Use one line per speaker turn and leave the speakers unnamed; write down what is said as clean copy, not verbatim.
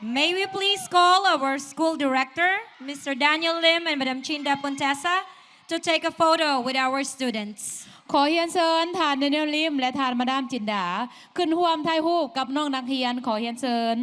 May we please call our school director, Mr. Daniel Lim and Madam Chinda Pontesa, to take a photo with our students.
ขอเรียนเชิญท่านเดนิเอลลิมและท่านมาดามจินดาขึ้นร่วมถ่ายรูปกับน้องนักเรียนขอเรียนเชิญ